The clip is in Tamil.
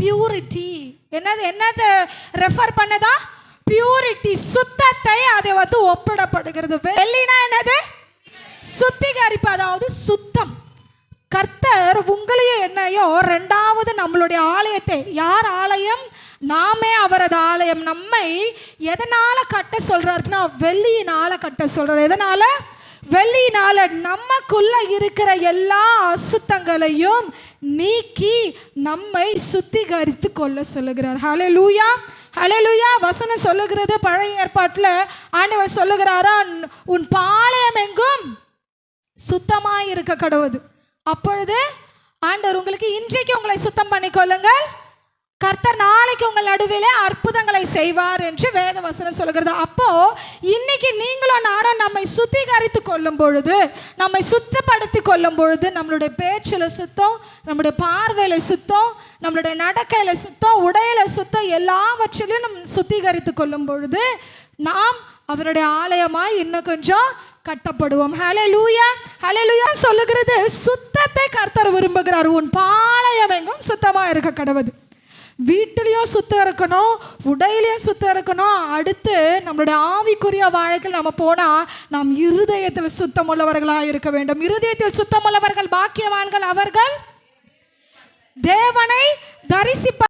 பியூரிட்டி. என்னது ரெஃபர் பண்ணதா? பியூரிட்டி, சுத்தத்தை அதை வந்து ஒப்பிடப்படுகிறது. வெள்ளினா என்னது? சுத்திகரிப்பு, அதாவது சுத்தம். கர்த்தர் உங்களையும் என்னையோ ரெண்டாவது நம்மளுடைய ஆலயத்தை, யார் ஆலயம்? நாமே அவரது ஆலயம். நம்மை எதனால கட்ட சொல்றாருன்னா வெள்ளியினால கட்ட சொல்றாரு. எதனால? வெள்ளியினால. நமக்குள்ள இருக்கிற எல்லா அசுத்தங்களையும் நீக்கி நம்மை சுத்திகரித்து கொள்ள சொல்லுகிறார். ஹல்லேலூயா, ஹல்லேலூயா. வசனம் சொல்லுகிறது, பழைய ஏற்பாட்டில் ஆண்டவர் சொல்லுகிறாரா, உன் பாளையம் எங்கும் சுத்தமாய் இருக்க கடவுது. அப்பொழுது ஆண்டவர் உங்களுக்கு இன்றைக்கு உங்களை சுத்தம் பண்ணிக்கொள்ளுங்கள், கர்த்தர் நாளைக்கு உங்கள் நடுவிலே அற்புதங்களை செய்வார் என்று வேத வசனம் சொல்கிறது. அப்போ இன்னைக்கு நீங்களும் நானும் நம்மை சுத்திகரித்து கொள்ளும் பொழுது, நம்மை சுத்தப்படுத்தி கொள்ளும் பொழுது, நம்மளுடைய பேச்சில் சுத்தம், நம்மளுடைய பார்வையில் சுத்தம், நம்மளுடைய நடக்கையில் சுத்தம், உடையில சுத்தம், எல்லாவற்றிலும் நம்ம சுத்திகரித்து கொள்ளும் பொழுது நாம் அவருடைய ஆலயமாய் இன்னும் கொஞ்சம் கட்டப்படுவோம். ஹல்லேலூயா, ஹல்லேலூயா. சொல்லுகிறது, சுத்தத்தை கர்த்தர் விரும்புகிறார். உன் பாளையம் எங்கும் சுத்தமாக இருக்க கடவுது. வீட்டிலையும் சுத்தம் இருக்கணும், உடையிலையும் சுத்தம் இருக்கணும். அடுத்து நம்மளுடைய ஆவிக்குரிய வாழ்க்கையில் நம்ம போனால் நாம் இருதயத்தில் சுத்தம் உள்ளவர்களாக இருக்க வேண்டும். இருதயத்தில் சுத்தம் உள்ளவர்கள் பாக்கியவான்கள், அவர்கள் தேவனை தரிசிப்பார்கள்.